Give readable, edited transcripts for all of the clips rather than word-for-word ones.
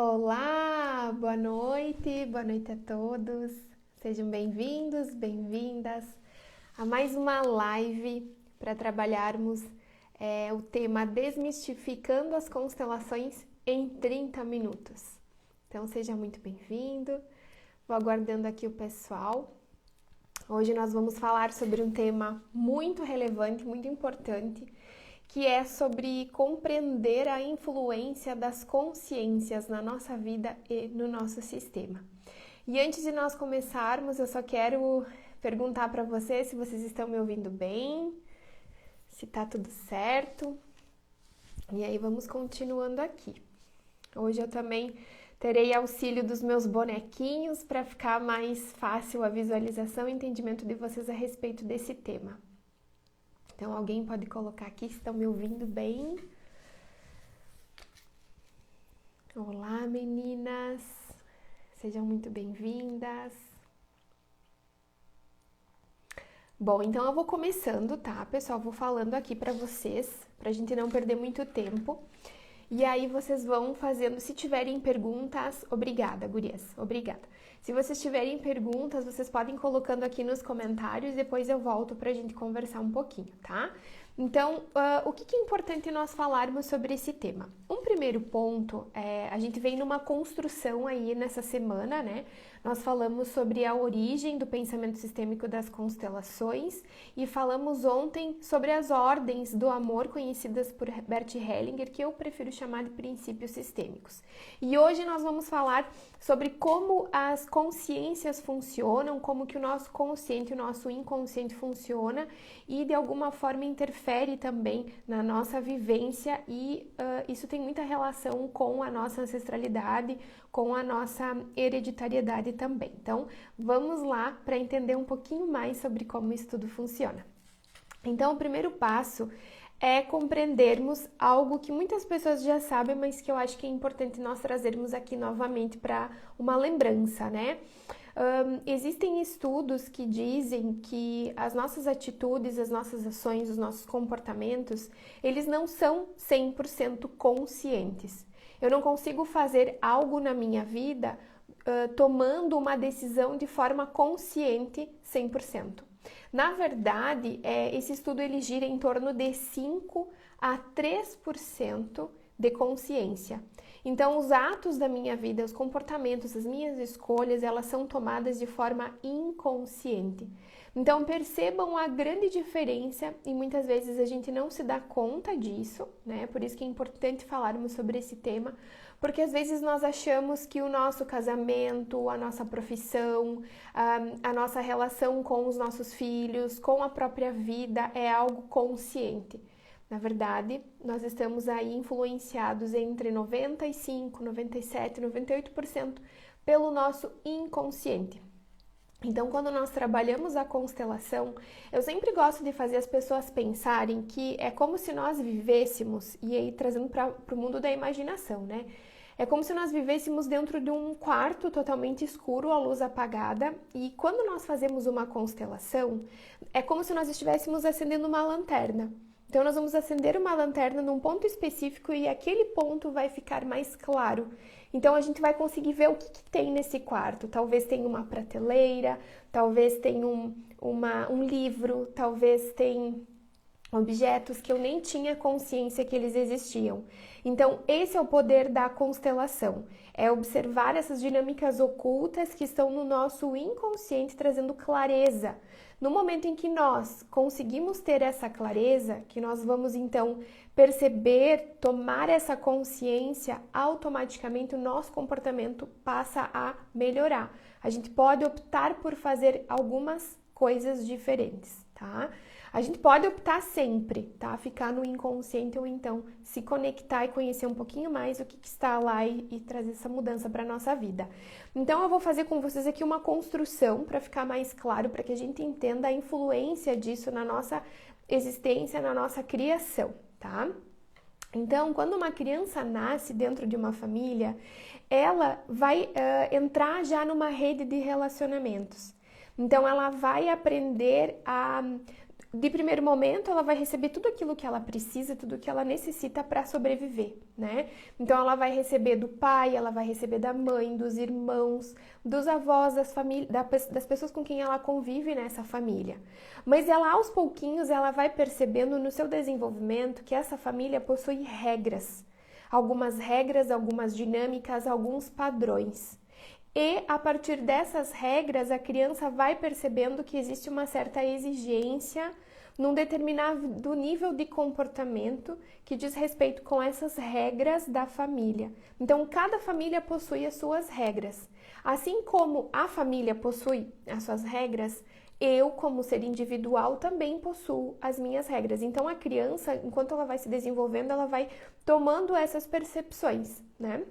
Olá, boa noite a todos. Sejam bem-vindos, bem-vindas a mais uma live para trabalharmos o tema Desmistificando as Constelações em 30 minutos. Então, seja muito bem-vindo. Vou aguardando aqui o pessoal. Hoje nós vamos falar sobre um tema muito relevante, muito importante, que é sobre compreender a influência das consciências na nossa vida e no nosso sistema. E antes de nós começarmos, eu só quero perguntar para vocês se vocês estão me ouvindo bem, se tá tudo certo. E aí vamos continuando aqui. Hoje eu também terei auxílio dos meus bonequinhos para ficar mais fácil a visualização e entendimento de vocês a respeito desse tema. Então, alguém pode colocar aqui se estão me ouvindo bem. Olá, meninas. Sejam muito bem-vindas. Bom, então eu vou começando, tá, pessoal? Vou falando aqui para vocês, pra gente não perder muito tempo. E aí vocês vão fazendo, se tiverem perguntas, obrigada, gurias, obrigada. Se vocês tiverem perguntas, vocês podem ir colocando aqui nos comentários, depois eu volto pra gente conversar um pouquinho, tá? Então, o que é importante nós falarmos sobre esse tema? Um primeiro ponto, a gente vem numa construção aí nessa semana, né? Nós falamos sobre a origem do pensamento sistêmico das constelações e falamos ontem sobre as ordens do amor conhecidas por Bert Hellinger, que eu prefiro chamar de princípios sistêmicos. E hoje nós vamos falar sobre como as consciências funcionam, como que o nosso consciente e o nosso inconsciente funciona e de alguma forma interfere também na nossa vivência e isso tem muita relação com a nossa ancestralidade, com a nossa hereditariedade também. Então, vamos lá para entender um pouquinho mais sobre como isso tudo funciona. Então, o primeiro passo é compreendermos algo que muitas pessoas já sabem, mas que eu acho que é importante nós trazermos aqui novamente para uma lembrança, né? Existem estudos que dizem que as nossas atitudes, as nossas ações, os nossos comportamentos, eles não são 100% conscientes. Eu não consigo fazer algo na minha vida tomando uma decisão de forma consciente 100%. Na verdade, esse estudo ele gira em torno de 5 a 3% de consciência. Então, os atos da minha vida, os comportamentos, as minhas escolhas, elas são tomadas de forma inconsciente. Então, percebam a grande diferença e muitas vezes a gente não se dá conta disso, né? Por isso que é importante falarmos sobre esse tema, porque às vezes nós achamos que o nosso casamento, a nossa profissão, a nossa relação com os nossos filhos, com a própria vida é algo consciente. Na verdade, nós estamos aí influenciados entre 95, 97, 98% pelo nosso inconsciente. Então, quando nós trabalhamos a constelação, eu sempre gosto de fazer as pessoas pensarem que é como se nós vivêssemos, e aí trazendo para o mundo da imaginação, né? É como se nós vivêssemos dentro de um quarto totalmente escuro, a luz apagada, e quando nós fazemos uma constelação, é como se nós estivéssemos acendendo uma lanterna. Então, nós vamos acender uma lanterna num ponto específico e aquele ponto vai ficar mais claro. Então, a gente vai conseguir ver o que tem nesse quarto. Talvez tenha uma prateleira, talvez tenha um livro, talvez tenha objetos que eu nem tinha consciência que eles existiam. Então, esse é o poder da constelação. É observar essas dinâmicas ocultas que estão no nosso inconsciente, trazendo clareza. No momento em que nós conseguimos ter essa clareza, que nós vamos então perceber, tomar essa consciência, automaticamente o nosso comportamento passa a melhorar. A gente pode optar por fazer algumas coisas diferentes, tá? A gente pode optar sempre, tá? Ficar no inconsciente ou então se conectar e conhecer um pouquinho mais o que está lá e trazer essa mudança para a nossa vida. Então, eu vou fazer com vocês aqui uma construção para ficar mais claro, para que a gente entenda a influência disso na nossa existência, na nossa criação, tá? Então, quando uma criança nasce dentro de uma família, ela vai entrar já numa rede de relacionamentos. Então, ela vai aprender de primeiro momento, ela vai receber tudo aquilo que ela precisa, tudo que ela necessita para sobreviver, né? Então, ela vai receber do pai, ela vai receber da mãe, dos irmãos, dos avós, das pessoas com quem ela convive nessa família. Mas ela, aos pouquinhos, ela vai percebendo no seu desenvolvimento que essa família possui regras. Algumas regras, algumas dinâmicas, alguns padrões. E a partir dessas regras, a criança vai percebendo que existe uma certa exigência num determinado nível de comportamento que diz respeito com essas regras da família. Então, cada família possui as suas regras. Assim como a família possui as suas regras, eu, como ser individual, também possuo as minhas regras. Então, a criança, enquanto ela vai se desenvolvendo, ela vai tomando essas percepções, né?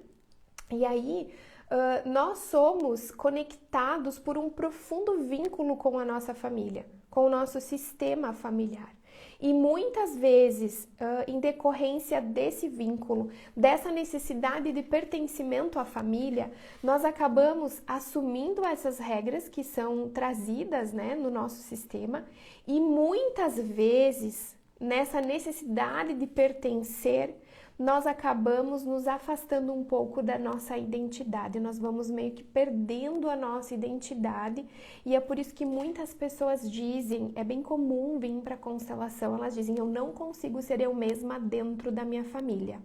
E aí, nós somos conectados por um profundo vínculo com a nossa família, com o nosso sistema familiar. E muitas vezes, em decorrência desse vínculo, dessa necessidade de pertencimento à família, nós acabamos assumindo essas regras que são trazidas, né, no nosso sistema, e muitas vezes, nessa necessidade de pertencer, nós acabamos nos afastando um pouco da nossa identidade, nós vamos meio que perdendo a nossa identidade, e é por isso que muitas pessoas dizem, é bem comum vir para a constelação, elas dizem, eu não consigo ser eu mesma dentro da minha família.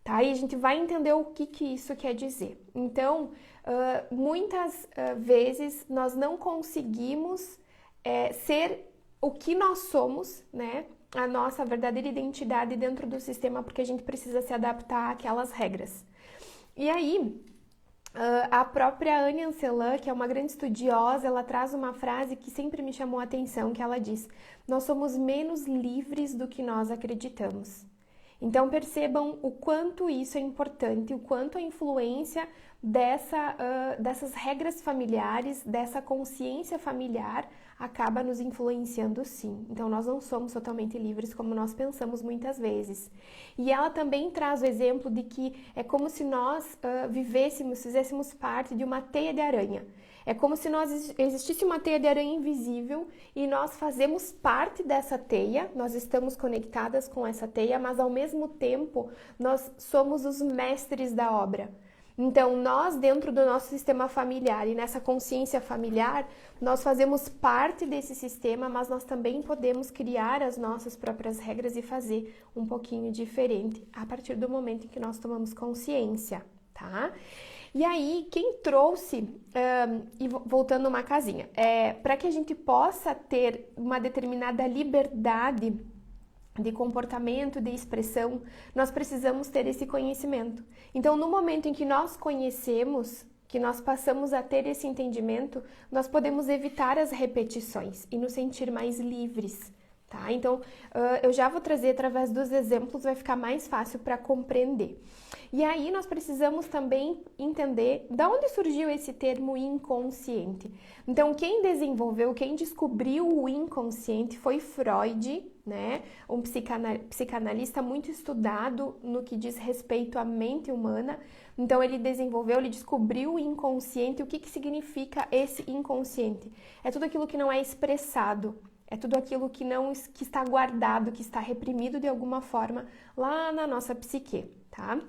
Tá? E a gente vai entender o que isso quer dizer. Então, muitas vezes nós não conseguimos ser o que nós somos, né? A nossa verdadeira identidade dentro do sistema, porque a gente precisa se adaptar àquelas regras. E aí, a própria Anne Anselan, que é uma grande estudiosa, ela traz uma frase que sempre me chamou a atenção, que ela diz, nós somos menos livres do que nós acreditamos. Então, percebam o quanto isso é importante, o quanto a influência dessas regras familiares, dessa consciência familiar, acaba nos influenciando sim. Então, nós não somos totalmente livres como nós pensamos muitas vezes. E ela também traz o exemplo de que é como se nós fizéssemos parte de uma teia de aranha. É como se existisse uma teia de aranha invisível e nós fazemos parte dessa teia, nós estamos conectadas com essa teia, mas ao mesmo tempo nós somos os mestres da obra. Então, nós, dentro do nosso sistema familiar e nessa consciência familiar, nós fazemos parte desse sistema, mas nós também podemos criar as nossas próprias regras e fazer um pouquinho diferente a partir do momento em que nós tomamos consciência, tá? E aí, quem trouxe, e voltando uma casinha, para que a gente possa ter uma determinada liberdade de comportamento, de expressão, nós precisamos ter esse conhecimento. Então, no momento em que nós conhecemos, que nós passamos a ter esse entendimento, nós podemos evitar as repetições e nos sentir mais livres, tá? Então, eu já vou trazer através dos exemplos, vai ficar mais fácil para compreender. E aí, nós precisamos também entender de onde surgiu esse termo inconsciente. Então, quem desenvolveu, quem descobriu o inconsciente foi Freud, né? Um psicanalista muito estudado no que diz respeito à mente humana. Então, ele descobriu o inconsciente. O que significa esse inconsciente? É tudo aquilo que não é expressado. É tudo aquilo que está guardado, que está reprimido de alguma forma lá na nossa psique, tá?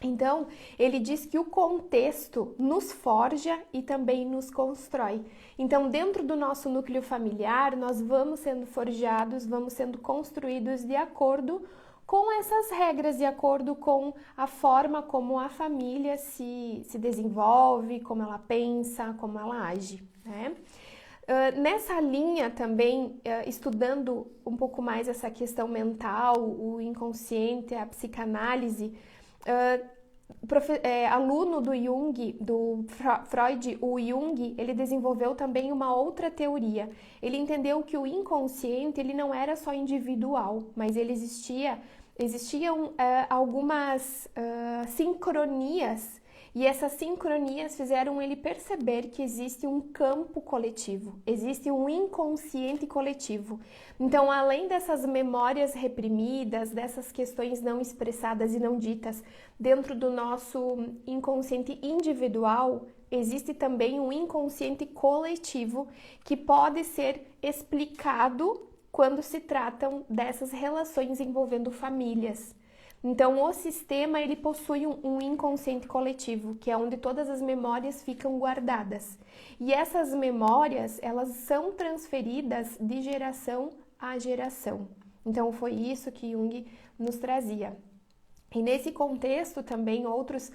Então, ele diz que o contexto nos forja e também nos constrói. Então, dentro do nosso núcleo familiar, nós vamos sendo forjados, vamos sendo construídos de acordo com essas regras, de acordo com a forma como a família se desenvolve, como ela pensa, como ela age, né? Nessa linha também, estudando um pouco mais essa questão mental, o inconsciente, a psicanálise, aluno do Jung, do Freud, o Jung, ele desenvolveu também uma outra teoria. Ele entendeu que o inconsciente ele não era só individual, mas ele existiam algumas sincronias. E essas sincronias fizeram ele perceber que existe um campo coletivo, existe um inconsciente coletivo. Então, além dessas memórias reprimidas, dessas questões não expressadas e não ditas dentro do nosso inconsciente individual, existe também um inconsciente coletivo que pode ser explicado quando se tratam dessas relações envolvendo famílias. Então, o sistema, ele possui um inconsciente coletivo, que é onde todas as memórias ficam guardadas. E essas memórias, elas são transferidas de geração a geração. Então, foi isso que Jung nos trazia. E nesse contexto também outros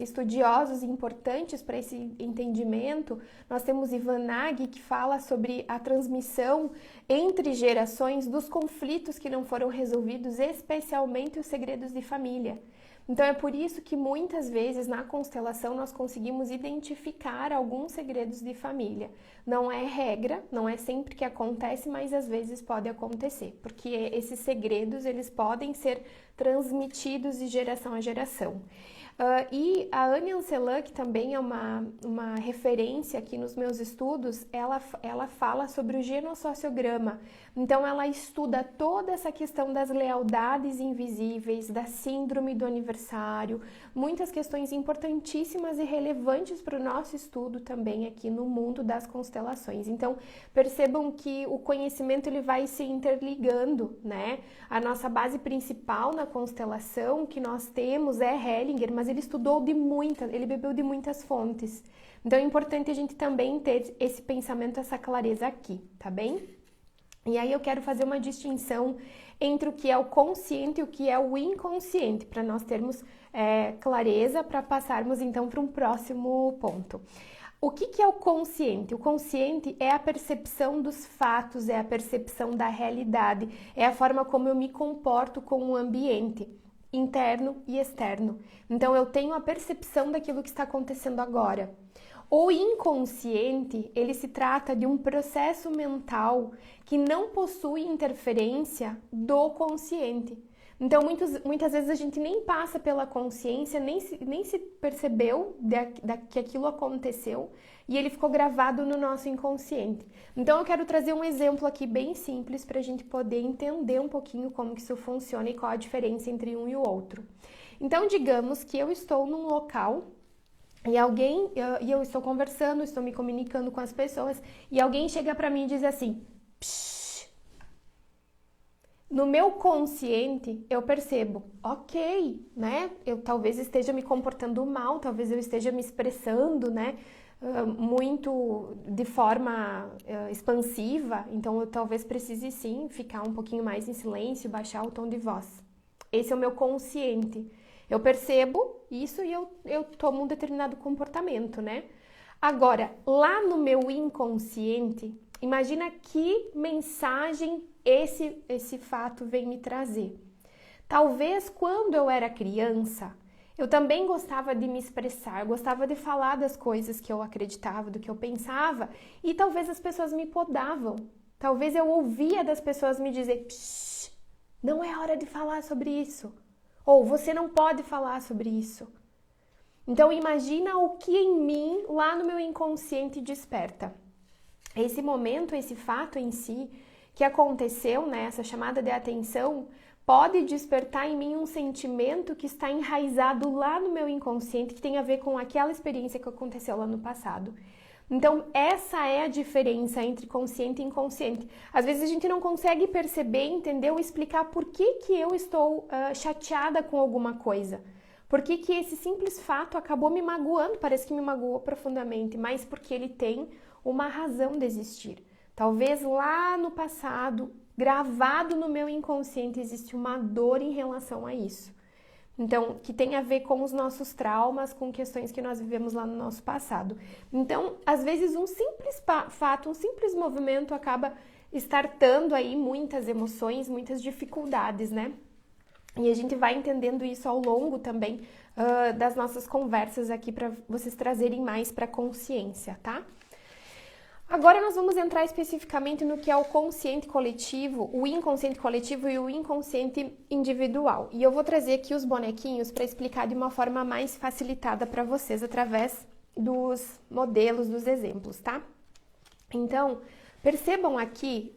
estudiosos importantes para esse entendimento, nós temos Ivan Nagy, que fala sobre a transmissão entre gerações dos conflitos que não foram resolvidos, especialmente os segredos de família. Então é por isso que muitas vezes na constelação nós conseguimos identificar alguns segredos de família. Não é regra, não é sempre que acontece, mas às vezes pode acontecer, porque esses segredos eles podem ser transmitidos de geração a geração. E a Anne Anselan, que também é uma referência aqui nos meus estudos, ela fala sobre o genossociograma. Então, ela estuda toda essa questão das lealdades invisíveis, da síndrome do aniversário, muitas questões importantíssimas e relevantes para o nosso estudo também aqui no mundo das constelações. Então, percebam que o conhecimento ele vai se interligando, né? A nossa base principal na constelação que nós temos é Hellinger, mas ele ele bebeu de muitas fontes. Então é importante a gente também ter esse pensamento, essa clareza aqui, tá bem? E aí eu quero fazer uma distinção entre o que é o consciente e o que é o inconsciente, para nós termos clareza para passarmos então para um próximo ponto. O que é o consciente? O consciente é a percepção dos fatos, é a percepção da realidade, é a forma como eu me comporto com o ambiente interno e externo. Então eu tenho a percepção daquilo que está acontecendo agora. O inconsciente, ele se trata de um processo mental que não possui interferência do consciente. Então, muitas vezes a gente nem passa pela consciência, nem se percebeu que aquilo aconteceu e ele ficou gravado no nosso inconsciente. Então, eu quero trazer um exemplo aqui bem simples para a gente poder entender um pouquinho como que isso funciona e qual a diferença entre um e o outro. Então, digamos que eu estou num local e eu estou conversando, estou me comunicando com as pessoas e alguém chega para mim e diz assim: Psh! No meu consciente, eu percebo, ok, né? Eu talvez esteja me comportando mal, talvez eu esteja me expressando, né? Muito de forma expansiva, então eu talvez precise sim ficar um pouquinho mais em silêncio, baixar o tom de voz. Esse é o meu consciente. Eu percebo isso e eu tomo um determinado comportamento, né? Agora, lá no meu inconsciente, imagina que mensagem esse fato vem me trazer. Talvez quando eu era criança, eu também gostava de me expressar, gostava de falar das coisas que eu acreditava, do que eu pensava, e talvez as pessoas me podavam. Talvez eu ouvia das pessoas me dizer: Psh, não é hora de falar sobre isso. Ou você não pode falar sobre isso. Então imagina o que em mim, lá no meu inconsciente, desperta. Esse momento, esse fato em si que aconteceu, né, essa chamada de atenção, pode despertar em mim um sentimento que está enraizado lá no meu inconsciente, que tem a ver com aquela experiência que aconteceu lá no passado. Então, essa é a diferença entre consciente e inconsciente. Às vezes a gente não consegue perceber, entender ou explicar por que eu estou chateada com alguma coisa. Por que esse simples fato acabou me magoando, parece que me magoou profundamente, mas porque ele tem uma razão de existir. Talvez lá no passado, gravado no meu inconsciente, existe uma dor em relação a isso. Então, que tem a ver com os nossos traumas, com questões que nós vivemos lá no nosso passado. Então, às vezes um simples fato, um simples movimento acaba startando aí muitas emoções, muitas dificuldades, né? E a gente vai entendendo isso ao longo também das nossas conversas aqui para vocês trazerem mais para a consciência, tá? Agora nós vamos entrar especificamente no que é o consciente coletivo, o inconsciente coletivo e o inconsciente individual. E eu vou trazer aqui os bonequinhos para explicar de uma forma mais facilitada para vocês através dos modelos, dos exemplos, tá? Então, percebam aqui,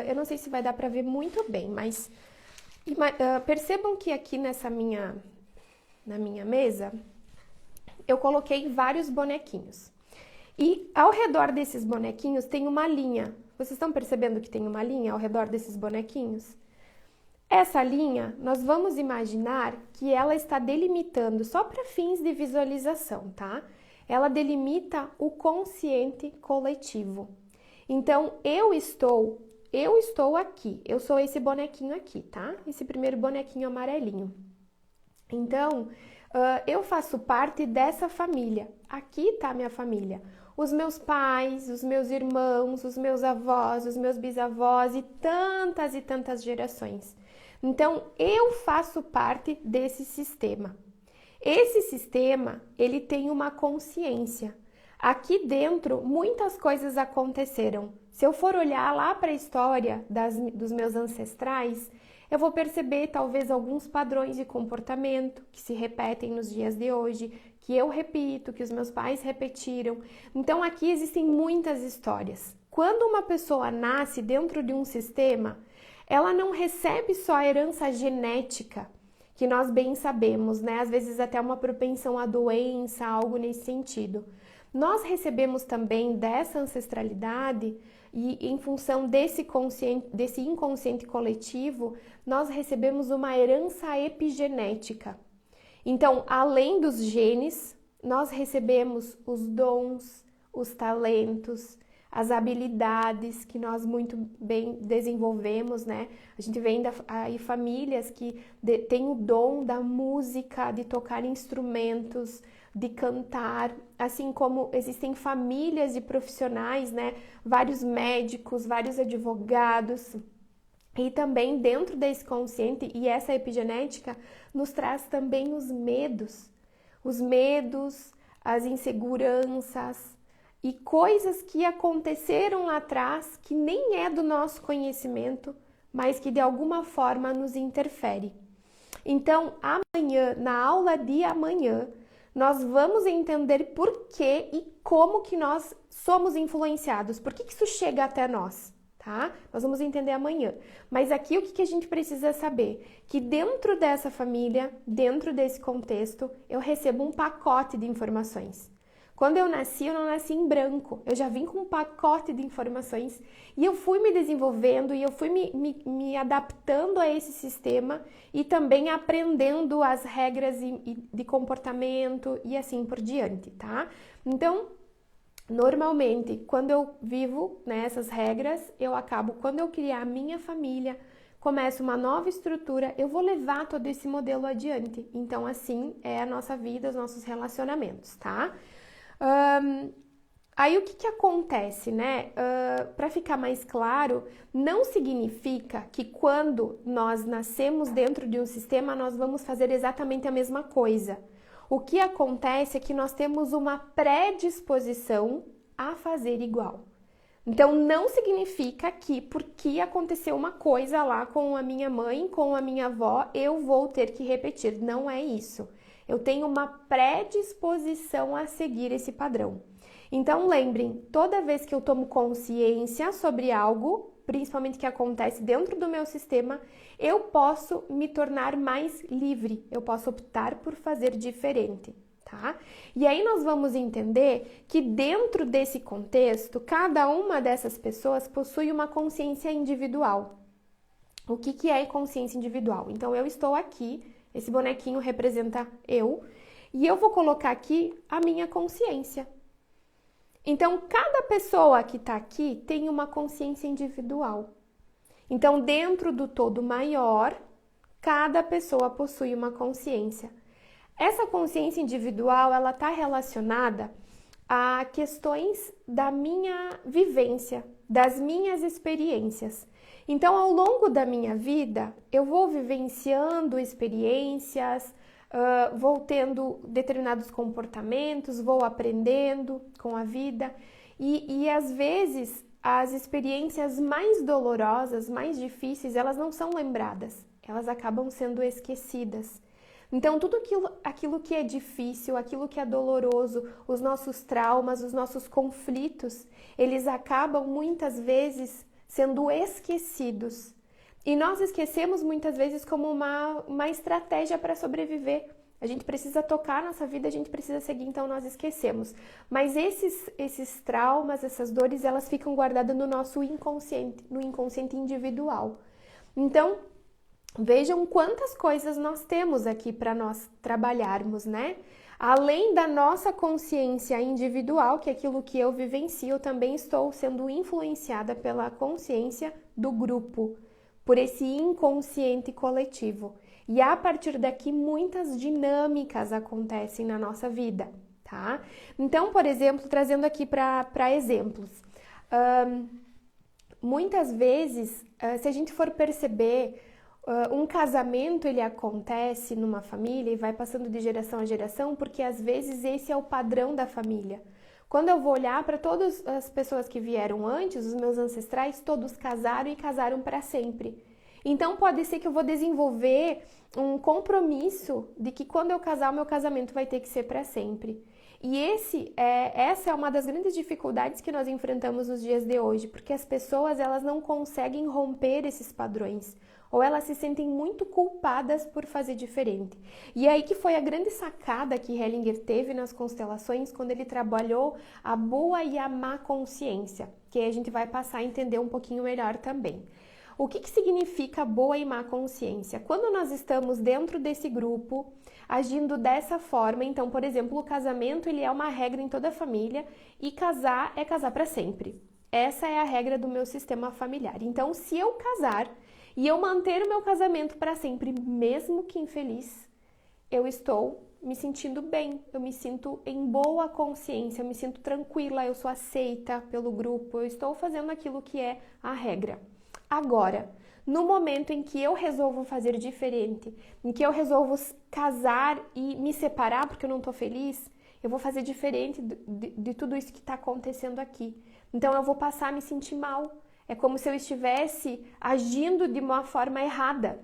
eu não sei se vai dar para ver muito bem, mas percebam que aqui na minha mesa, eu coloquei vários bonequinhos. E ao redor desses bonequinhos tem uma linha. Vocês estão percebendo que tem uma linha ao redor desses bonequinhos? Essa linha, nós vamos imaginar que ela está delimitando só para fins de visualização, tá? Ela delimita o consciente coletivo. Então, eu estou aqui, eu sou esse bonequinho aqui, tá? Esse primeiro bonequinho amarelinho. Então, eu faço parte dessa família. Aqui tá a minha família. Os meus pais, os meus irmãos, os meus avós, os meus bisavós e tantas gerações. Então, eu faço parte desse sistema. Esse sistema, ele tem uma consciência. Aqui dentro, muitas coisas aconteceram. Se eu for olhar lá para a história dos meus ancestrais, eu vou perceber talvez alguns padrões de comportamento que se repetem nos dias de hoje, que eu repito, que os meus pais repetiram. Então, aqui existem muitas histórias. Quando uma pessoa nasce dentro de um sistema, ela não recebe só a herança genética, que nós bem sabemos, né? Às vezes até uma propensão à doença, algo nesse sentido. Nós recebemos também dessa ancestralidade e em função desse inconsciente coletivo, nós recebemos uma herança epigenética. Então, além dos genes, nós recebemos os dons, os talentos, as habilidades que nós muito bem desenvolvemos, né? A gente vem aí famílias que têm o dom da música, de tocar instrumentos, de cantar, assim como existem famílias de profissionais, né? Vários médicos, vários advogados. E também dentro desse consciente e essa epigenética nos traz também os medos, as inseguranças, e coisas que aconteceram lá atrás que nem é do nosso conhecimento, mas que de alguma forma nos interfere. Então, amanhã, na aula de amanhã, nós vamos entender por que e como que nós somos influenciados, por que isso chega até nós, tá? Nós vamos entender amanhã. Mas aqui o que a gente precisa saber? Que dentro dessa família, dentro desse contexto, eu recebo um pacote de informações. Quando eu não nasci em branco, eu já vim com um pacote de informações e eu fui me desenvolvendo e eu fui me adaptando a esse sistema e também aprendendo as regras de comportamento e assim por diante, tá? Então, normalmente, quando eu vivo nessas regras, quando eu criar a minha família, começo uma nova estrutura, eu vou levar todo esse modelo adiante. Então, assim é a nossa vida, os nossos relacionamentos, tá? Aí o que acontece, né? Para ficar mais claro, não significa que quando nós nascemos dentro de um sistema, nós vamos fazer exatamente a mesma coisa. O que acontece é que nós temos uma predisposição a fazer igual. Então, não significa que porque aconteceu uma coisa lá com a minha mãe, com a minha avó, eu vou ter que repetir. Não é isso. Eu tenho uma predisposição a seguir esse padrão. Então, lembrem, toda vez que eu tomo consciência sobre algo, principalmente que acontece dentro do meu sistema, eu posso me tornar mais livre, eu posso optar por fazer diferente, tá? E aí nós vamos entender que dentro desse contexto, cada uma dessas pessoas possui uma consciência individual. O que é consciência individual? Então, eu estou aqui, esse bonequinho representa eu, e eu vou colocar aqui a minha consciência. Então, cada pessoa que está aqui tem uma consciência individual. Então, dentro do todo maior, cada pessoa possui uma consciência. Essa consciência individual, ela está relacionada a questões da minha vivência, das minhas experiências. Então, ao longo da minha vida, eu vou vivenciando experiências, vou tendo determinados comportamentos, vou aprendendo com a vida e às vezes as experiências mais dolorosas, mais difíceis, elas não são lembradas, elas acabam sendo esquecidas. Então, tudo aquilo que é difícil, aquilo que é doloroso, os nossos traumas, os nossos conflitos, eles acabam muitas vezes sendo esquecidos. E nós esquecemos muitas vezes como uma estratégia para sobreviver. A gente precisa tocar a nossa vida, a gente precisa seguir, então nós esquecemos. Mas esses traumas, essas dores, elas ficam guardadas no nosso inconsciente, no inconsciente individual. Então, vejam quantas coisas nós temos aqui para nós trabalharmos, né? Além da nossa consciência individual, que é aquilo que eu vivencio, eu também estou sendo influenciada pela consciência do grupo, por esse inconsciente coletivo. E a partir daqui, muitas dinâmicas acontecem na nossa vida, tá? Então, por exemplo, trazendo aqui para exemplos, muitas vezes, se a gente for perceber, um casamento ele acontece numa família e vai passando de geração a geração, porque às vezes esse é o padrão da família. Quando eu vou olhar para todas as pessoas que vieram antes, os meus ancestrais, todos casaram e casaram para sempre. Então pode ser que eu vou desenvolver um compromisso de que quando eu casar, o meu casamento vai ter que ser para sempre. E essa é uma das grandes dificuldades que nós enfrentamos nos dias de hoje, porque as pessoas elas não conseguem romper esses padrões, ou elas se sentem muito culpadas por fazer diferente. E aí que foi a grande sacada que Hellinger teve nas constelações quando ele trabalhou a boa e a má consciência, que aí a gente vai passar a entender um pouquinho melhor também. O que significa boa e má consciência? Quando nós estamos dentro desse grupo, agindo dessa forma, então, por exemplo, o casamento ele é uma regra em toda a família e casar é casar para sempre. Essa é a regra do meu sistema familiar. Então, se eu casar e eu manter o meu casamento para sempre, mesmo que infeliz, eu estou me sentindo bem, eu me sinto em boa consciência, eu me sinto tranquila, eu sou aceita pelo grupo, eu estou fazendo aquilo que é a regra. Agora, no momento em que eu resolvo fazer diferente, em que eu resolvo casar e me separar porque eu não estou feliz, eu vou fazer diferente de tudo isso que está acontecendo aqui. Então eu vou passar a me sentir mal. É como se eu estivesse agindo de uma forma errada.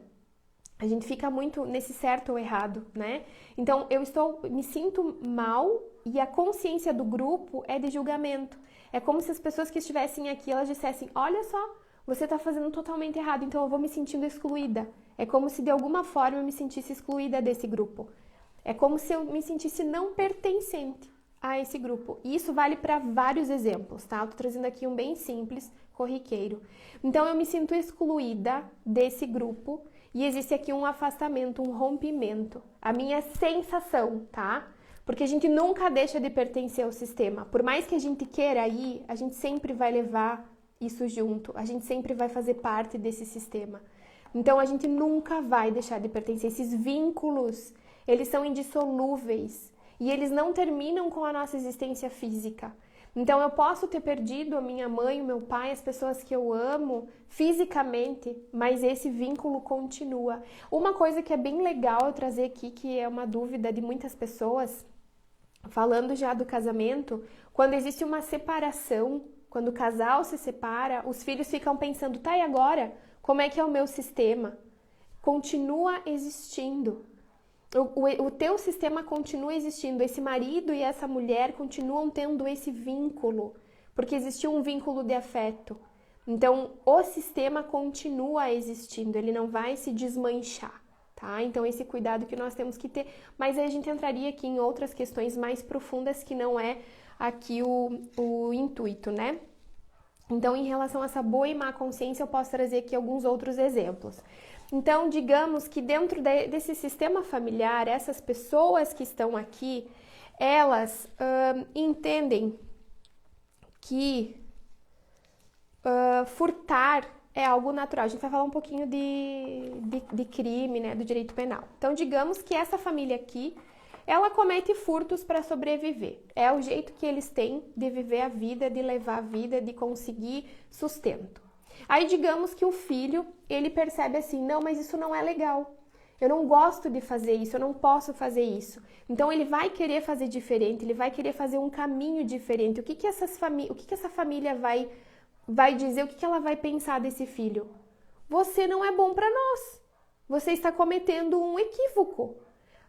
A gente fica muito nesse certo ou errado, né? Então eu me sinto mal e a consciência do grupo é de julgamento. É como se as pessoas que estivessem aqui, elas dissessem, olha só, você está fazendo totalmente errado, então eu vou me sentindo excluída. É como se de alguma forma eu me sentisse excluída desse grupo. É como se eu me sentisse não pertencente a esse grupo. E isso vale para vários exemplos, tá? Eu tô trazendo aqui um bem simples, corriqueiro. Então eu me sinto excluída desse grupo e existe aqui um afastamento, um rompimento. A minha sensação, tá? Porque a gente nunca deixa de pertencer ao sistema. Por mais que a gente queira ir, a gente sempre vai levar isso junto, a gente sempre vai fazer parte desse sistema. Então a gente nunca vai deixar de pertencer. Esses vínculos, eles são indissolúveis e eles não terminam com a nossa existência física. Então eu posso ter perdido a minha mãe, o meu pai, as pessoas que eu amo fisicamente, mas esse vínculo continua. Uma coisa que é bem legal eu trazer aqui, que é uma dúvida de muitas pessoas, falando já do casamento, quando existe uma separação, quando o casal se separa, os filhos ficam pensando, tá, e agora? Como é que é o meu sistema? Continua existindo. O teu sistema continua existindo. Esse marido e essa mulher continuam tendo esse vínculo, porque existiu um vínculo de afeto. Então, o sistema continua existindo, ele não vai se desmanchar, tá? Então, esse cuidado que nós temos que ter. Mas aí a gente entraria aqui em outras questões mais profundas que não é aqui o intuito, né? Então, em relação a essa boa e má consciência, eu posso trazer aqui alguns outros exemplos. Então, digamos que dentro desse sistema familiar, essas pessoas que estão aqui, elas entendem que furtar é algo natural. A gente vai falar um pouquinho de crime, né, do direito penal. Então, digamos que essa família aqui, ela comete furtos para sobreviver. É o jeito que eles têm de viver a vida, de levar a vida, de conseguir sustento. Aí, digamos que o filho, ele percebe assim, não, mas isso não é legal. Eu não gosto de fazer isso, eu não posso fazer isso. Então, ele vai querer fazer diferente, ele vai querer fazer um caminho diferente. O que essa família vai dizer, o que ela vai pensar desse filho? Você não é bom para nós. Você está cometendo um equívoco.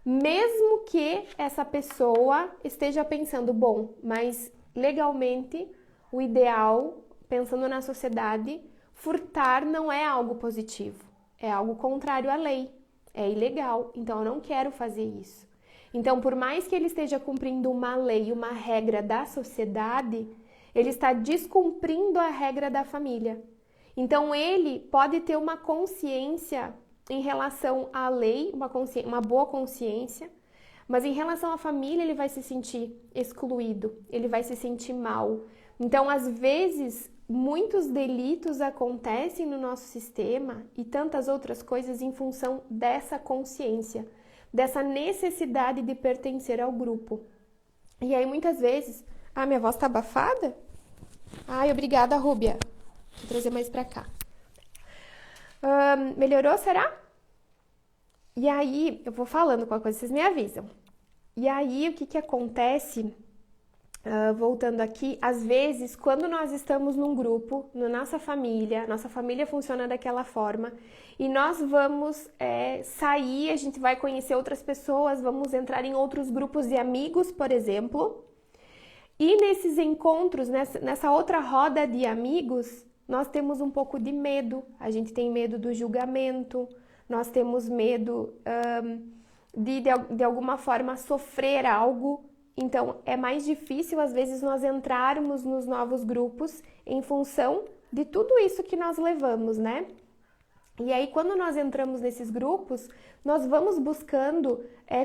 Mesmo que essa pessoa esteja pensando, bom, mas legalmente, o ideal, pensando na sociedade, furtar não é algo positivo, é algo contrário à lei, é ilegal, então eu não quero fazer isso. Então, por mais que ele esteja cumprindo uma lei, uma regra da sociedade, ele está descumprindo a regra da família. Então, ele pode ter uma consciência em relação à lei, uma boa consciência, mas em relação à família, ele vai se sentir excluído, ele vai se sentir mal. Então, às vezes, muitos delitos acontecem no nosso sistema e tantas outras coisas em função dessa consciência, dessa necessidade de pertencer ao grupo. E aí, muitas vezes, minha voz tá abafada? Ai, obrigada, Rúbia. Vou trazer mais pra cá. Melhorou, será? E aí, eu vou falando qualquer coisa, vocês me avisam. E aí, o que acontece, voltando aqui, às vezes, quando nós estamos num grupo, na nossa família funciona daquela forma, e nós vamos sair, a gente vai conhecer outras pessoas, vamos entrar em outros grupos de amigos, por exemplo, e nesses encontros, nessa outra roda de amigos, nós temos um pouco de medo, a gente tem medo do julgamento, nós temos medo de alguma forma sofrer algo, então é mais difícil às vezes nós entrarmos nos novos grupos em função de tudo isso que nós levamos, né? E aí quando nós entramos nesses grupos, nós vamos buscando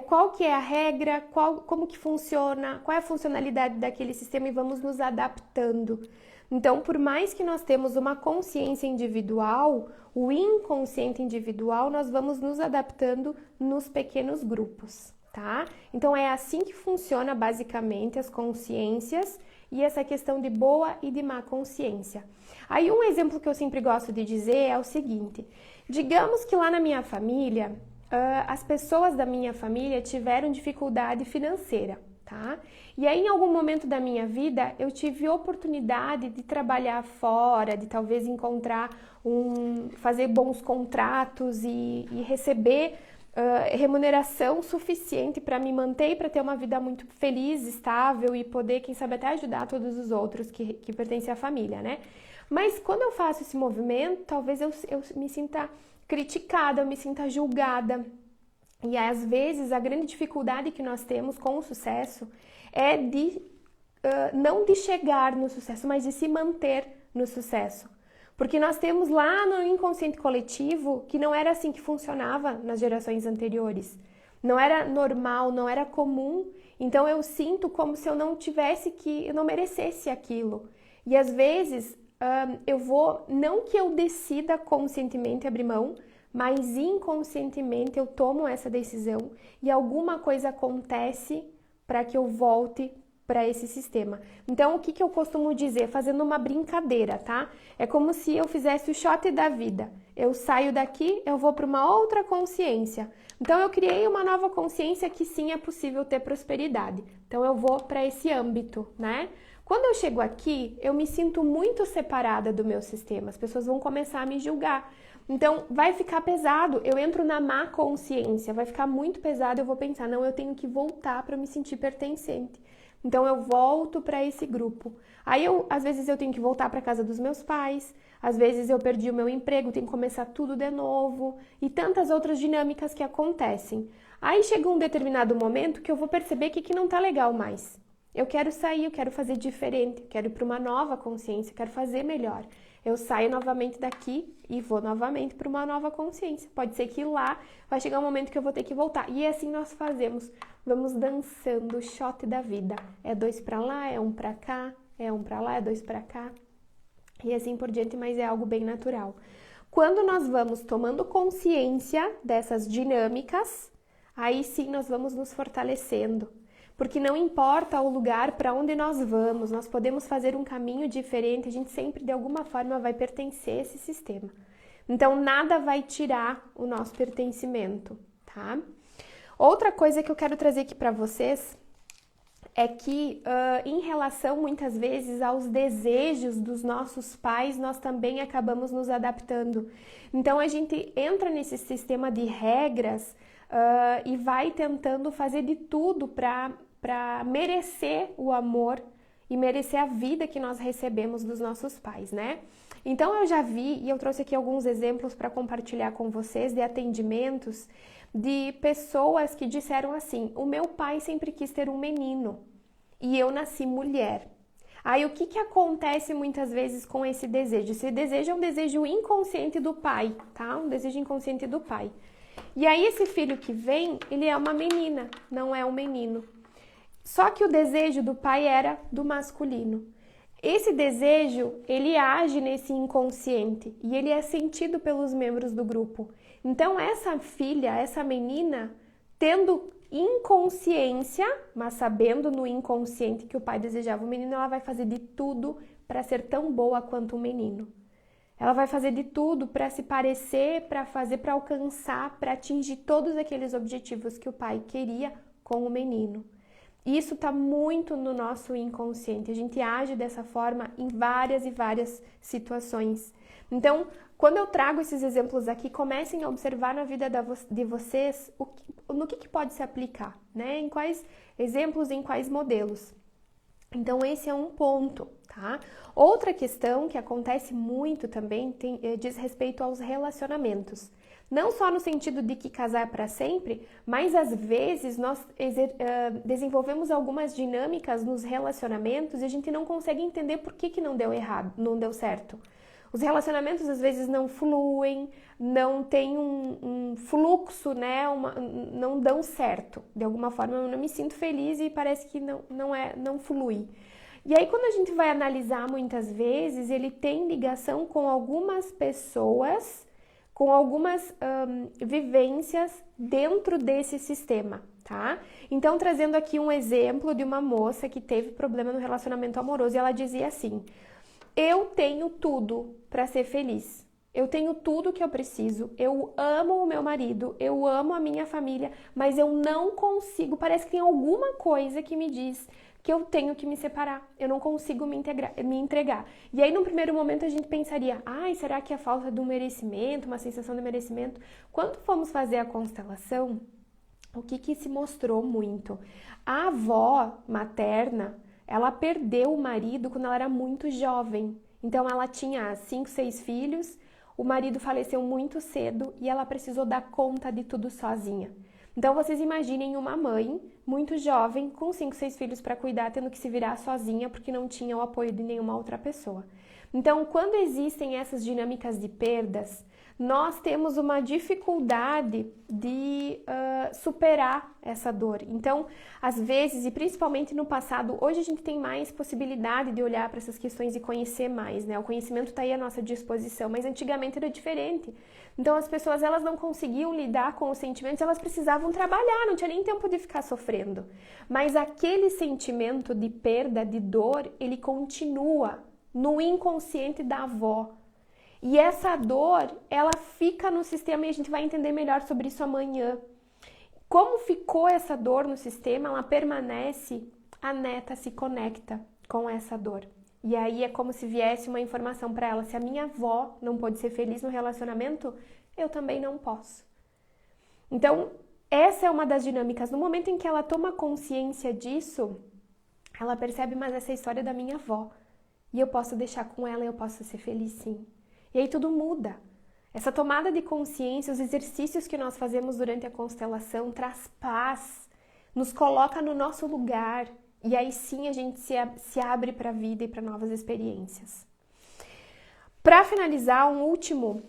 qual que é a regra, como que funciona, qual é a funcionalidade daquele sistema e vamos nos adaptando. Então, por mais que nós temos uma consciência individual, o inconsciente individual, nós vamos nos adaptando nos pequenos grupos, tá? Então, é assim que funciona basicamente as consciências e essa questão de boa e de má consciência. Aí, um exemplo que eu sempre gosto de dizer é o seguinte: digamos que lá na minha família, as pessoas da minha família tiveram dificuldade financeira, tá? E aí, em algum momento da minha vida, eu tive oportunidade de trabalhar fora, de talvez fazer bons contratos e receber remuneração suficiente para me manter e para ter uma vida muito feliz, estável e poder, quem sabe, até ajudar todos os outros que pertencem à família, né? Mas quando eu faço esse movimento, talvez eu me sinta criticada, eu me sinta julgada. E às vezes a grande dificuldade que nós temos com o sucesso é não de chegar no sucesso, mas de se manter no sucesso. Porque nós temos lá no inconsciente coletivo que não era assim que funcionava nas gerações anteriores. Não era normal, não era comum. Então eu sinto como se eu não merecesse aquilo. E às vezes não que eu decida conscientemente abrir mão, mas inconscientemente eu tomo essa decisão e alguma coisa acontece para que eu volte para esse sistema. Então, o que eu costumo dizer? Fazendo uma brincadeira, tá? É como se eu fizesse o shot da vida. Eu saio daqui, eu vou para uma outra consciência. Então, eu criei uma nova consciência que sim, é possível ter prosperidade. Então, eu vou para esse âmbito, né? Quando eu chego aqui, eu me sinto muito separada do meu sistema. As pessoas vão começar a me julgar. Então, vai ficar pesado, eu entro na má consciência, vai ficar muito pesado, eu vou pensar, não, eu tenho que voltar para me sentir pertencente. Então, eu volto para esse grupo. Aí, às vezes, eu tenho que voltar para casa dos meus pais, às vezes eu perdi o meu emprego, tenho que começar tudo de novo, e tantas outras dinâmicas que acontecem. Aí, chega um determinado momento que eu vou perceber que não tá legal mais. Eu quero sair, eu quero fazer diferente, eu quero ir para uma nova consciência, eu quero fazer melhor. Eu saio novamente daqui e vou novamente para uma nova consciência. Pode ser que lá vai chegar um momento que eu vou ter que voltar. E assim nós fazemos. Vamos dançando o shot da vida. É 2 para lá, é 1 para cá, é 1 para lá, é 2 para cá. E assim por diante, mas é algo bem natural. Quando nós vamos tomando consciência dessas dinâmicas, aí sim nós vamos nos fortalecendo. Porque não importa o lugar para onde nós vamos, nós podemos fazer um caminho diferente, a gente sempre de alguma forma vai pertencer a esse sistema. Então nada vai tirar o nosso pertencimento, tá? Outra coisa que eu quero trazer aqui para vocês é que em relação muitas vezes aos desejos dos nossos pais, nós também acabamos nos adaptando. Então a gente entra nesse sistema de regras e vai tentando fazer de tudo para merecer o amor e merecer a vida que nós recebemos dos nossos pais, né? Então eu já vi, e eu trouxe aqui alguns exemplos para compartilhar com vocês de atendimentos de pessoas que disseram assim: o meu pai sempre quis ter um menino e eu nasci mulher. Aí o que acontece muitas vezes com esse desejo? Esse desejo é um desejo inconsciente do pai, tá? Um desejo inconsciente do pai. E aí esse filho que vem, ele é uma menina, não é um menino. Só que o desejo do pai era do masculino. Esse desejo, ele age nesse inconsciente e ele é sentido pelos membros do grupo. Então essa filha, essa menina, tendo inconsciência, mas sabendo no inconsciente que o pai desejava um menino, ela vai fazer de tudo para ser tão boa quanto um menino. Ela vai fazer de tudo para se parecer, para fazer, para alcançar, para atingir todos aqueles objetivos que o pai queria com o menino. Isso está muito no nosso inconsciente. A gente age dessa forma em várias e várias situações. Então, quando eu trago esses exemplos aqui, comecem a observar na vida de vocês no que pode se aplicar, né? Em quais exemplos, em quais modelos. Então, esse é um ponto, tá? Outra questão que acontece muito também diz respeito aos relacionamentos. Não só no sentido de que casar é para sempre, mas às vezes nós desenvolvemos algumas dinâmicas nos relacionamentos e a gente não consegue entender por que não deu errado, não deu certo. Os relacionamentos às vezes não fluem, não tem um fluxo, né? Não dão certo. De alguma forma eu não me sinto feliz e parece que não flui. E aí quando a gente vai analisar muitas vezes, ele tem ligação com algumas pessoas, com algumas vivências dentro desse sistema, tá? Então, trazendo aqui um exemplo de uma moça que teve problema no relacionamento amoroso e ela dizia assim: eu tenho tudo para ser feliz, eu tenho tudo que eu preciso, eu amo o meu marido, eu amo a minha família, mas eu não consigo, parece que tem alguma coisa que me diz que eu tenho que me separar, eu não consigo me entregar. E aí, no primeiro momento, a gente pensaria: ai, será que é falta de um merecimento, uma sensação de merecimento? Quando fomos fazer a constelação, o que se mostrou muito? A avó materna, ela perdeu o marido quando ela era muito jovem. Então, ela tinha 5, 6 filhos, o marido faleceu muito cedo e ela precisou dar conta de tudo sozinha. Então, vocês imaginem uma mãe muito jovem, com 5, 6 filhos para cuidar, tendo que se virar sozinha porque não tinha o apoio de nenhuma outra pessoa. Então, quando existem essas dinâmicas de perdas, nós temos uma dificuldade de superar essa dor. Então, às vezes, e principalmente no passado, hoje a gente tem mais possibilidade de olhar para essas questões e conhecer mais, né? O conhecimento está aí à nossa disposição, mas antigamente era diferente. Então, as pessoas elas não conseguiam lidar com os sentimentos, elas precisavam trabalhar, não tinha nem tempo de ficar sofrendo. Mas aquele sentimento de perda, de dor, ele continua no inconsciente da avó. E essa dor, ela fica no sistema e a gente vai entender melhor sobre isso amanhã. Como ficou essa dor no sistema, ela permanece, a neta se conecta com essa dor. E aí é como se viesse uma informação para ela: se a minha avó não pôde ser feliz no relacionamento, eu também não posso. Então, essa é uma das dinâmicas. No momento em que ela toma consciência disso, ela percebe: mas essa é a história da minha avó. E eu posso deixar com ela e eu posso ser feliz sim. E aí tudo muda. Essa tomada de consciência, os exercícios que nós fazemos durante a constelação traz paz, nos coloca no nosso lugar e aí sim a gente se abre para a vida e para novas experiências. Para finalizar, um último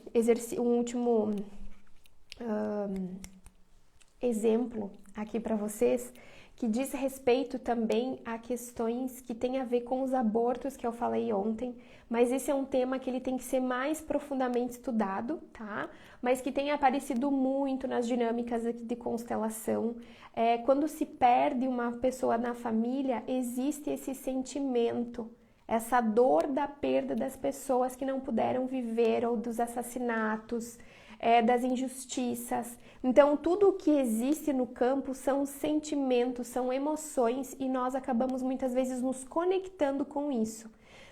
exemplo aqui para vocês, que diz respeito também a questões que têm a ver com os abortos que eu falei ontem, mas esse é um tema que ele tem que ser mais profundamente estudado, tá? Mas que tem aparecido muito nas dinâmicas aqui de constelação. Quando se perde uma pessoa na família, existe esse sentimento, essa dor da perda das pessoas que não puderam viver, ou dos assassinatos, das injustiças. Então, tudo o que existe no campo são sentimentos, são emoções e nós acabamos muitas vezes nos conectando com isso.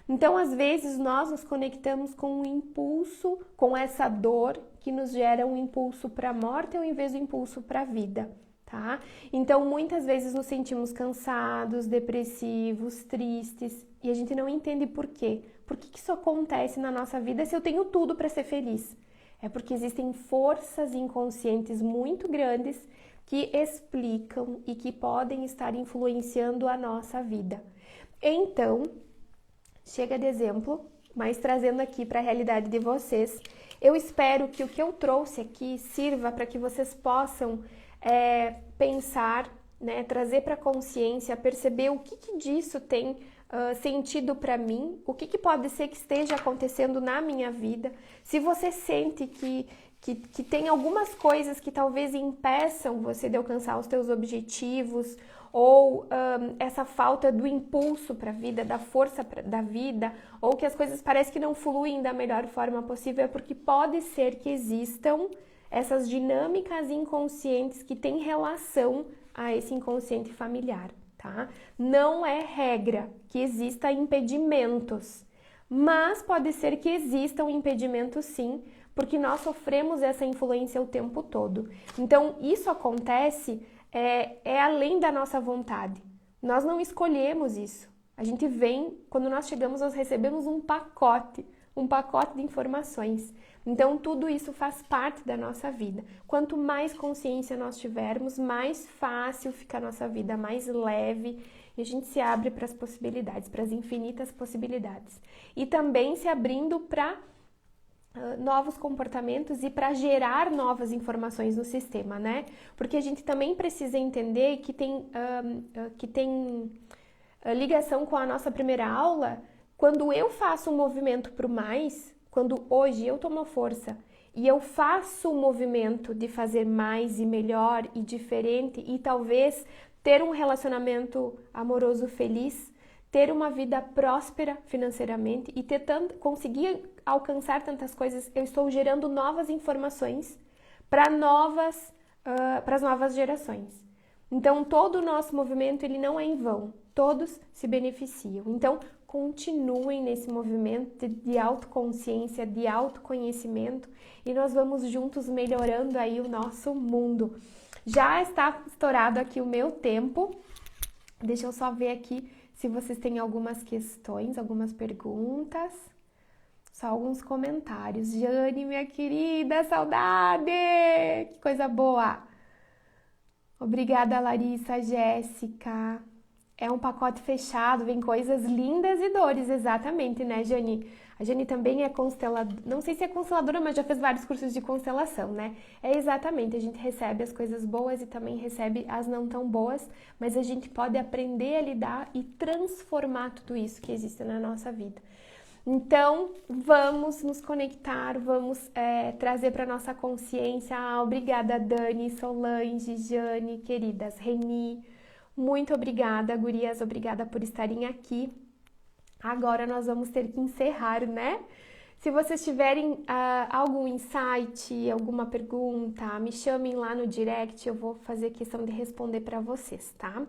Então, às vezes, nós nos conectamos com um impulso, com essa dor que nos gera um impulso para a morte ao invés do impulso para a vida, tá? Então, muitas vezes nos sentimos cansados, depressivos, tristes e a gente não entende por quê. Por que isso acontece na nossa vida se eu tenho tudo para ser feliz? É porque existem forças inconscientes muito grandes que explicam e que podem estar influenciando a nossa vida. Então, chega de exemplo, mas trazendo aqui para a realidade de vocês, eu espero que o que eu trouxe aqui sirva para que vocês possam pensar, né, trazer para a consciência, perceber o que disso tem sentido para mim, o que pode ser que esteja acontecendo na minha vida. Se você sente que tem algumas coisas que talvez impeçam você de alcançar os teus objetivos, ou essa falta do impulso para a vida, da força da vida, ou que as coisas parecem que não fluem da melhor forma possível, é porque pode ser que existam essas dinâmicas inconscientes que têm relação a esse inconsciente familiar, tá? Não é regra que exista impedimentos, mas pode ser que existam impedimentos sim, porque nós sofremos essa influência o tempo todo. Então, isso acontece além da nossa vontade. Nós não escolhemos isso. A gente vem, quando nós chegamos, nós recebemos um pacote de informações. Então, tudo isso faz parte da nossa vida. Quanto mais consciência nós tivermos, mais fácil fica a nossa vida, mais leve, e a gente se abre para as possibilidades, para as infinitas possibilidades. E também se abrindo para novos comportamentos e para gerar novas informações no sistema, né? Porque a gente também precisa entender que tem ligação com a nossa primeira aula. Quando eu faço um movimento para o mais, quando hoje eu tomo força e eu faço o movimento de fazer mais e melhor e diferente e talvez ter um relacionamento amoroso feliz, ter uma vida próspera financeiramente e conseguir alcançar tantas coisas, eu estou gerando novas informações para as novas gerações. Então, todo o nosso movimento ele não é em vão, todos se beneficiam. Então, continuem nesse movimento de autoconsciência, de autoconhecimento e nós vamos juntos melhorando aí o nosso mundo. Já está estourado aqui o meu tempo, deixa eu só ver aqui se vocês têm algumas questões, algumas perguntas, só alguns comentários. Jane, minha querida, saudade! Que coisa boa! Obrigada, Larissa, Jéssica. É um pacote fechado, vem coisas lindas e dores, exatamente, né, Jane? A Jane também é consteladora, não sei se é consteladora, mas já fez vários cursos de constelação, né? É exatamente, a gente recebe as coisas boas e também recebe as não tão boas, mas a gente pode aprender a lidar e transformar tudo isso que existe na nossa vida. Então, vamos nos conectar, vamos trazer para nossa consciência. Obrigada, Dani, Solange, Jane, queridas, Reni. Muito obrigada, gurias, obrigada por estarem aqui. Agora nós vamos ter que encerrar, né? Se vocês tiverem algum insight, alguma pergunta, me chamem lá no direct, eu vou fazer questão de responder para vocês, tá?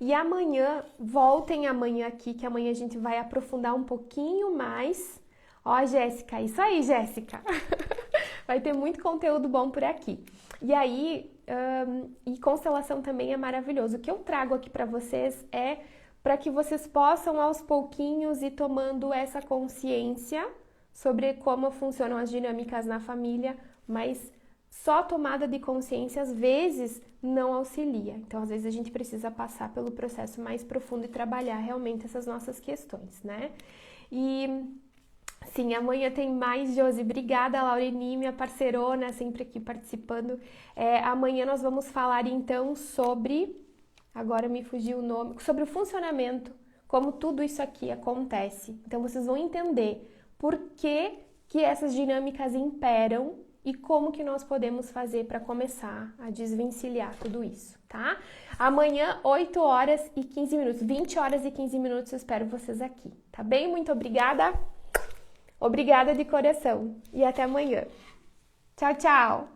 E amanhã, voltem amanhã aqui, que amanhã a gente vai aprofundar um pouquinho mais. Ó, Jéssica, isso aí, Jéssica! Vai ter muito conteúdo bom por aqui. E aí, e constelação também é maravilhoso. O que eu trago aqui para vocês é para que vocês possam aos pouquinhos ir tomando essa consciência sobre como funcionam as dinâmicas na família, mas só tomada de consciência às vezes não auxilia. Então, às vezes a gente precisa passar pelo processo mais profundo e trabalhar realmente essas nossas questões, né? E sim, amanhã tem mais, Josi. Obrigada, Laureni, minha parceirona, sempre aqui participando. Amanhã nós vamos falar então sobre, agora me fugiu o nome, sobre o funcionamento, como tudo isso aqui acontece. Então vocês vão entender por que essas dinâmicas imperam e como que nós podemos fazer para começar a desvencilhar tudo isso, tá? Amanhã, 8 horas e 15 minutos, 20 horas e 15 minutos, eu espero vocês aqui, tá bem? Muito obrigada. Obrigada de coração e até amanhã. Tchau, tchau!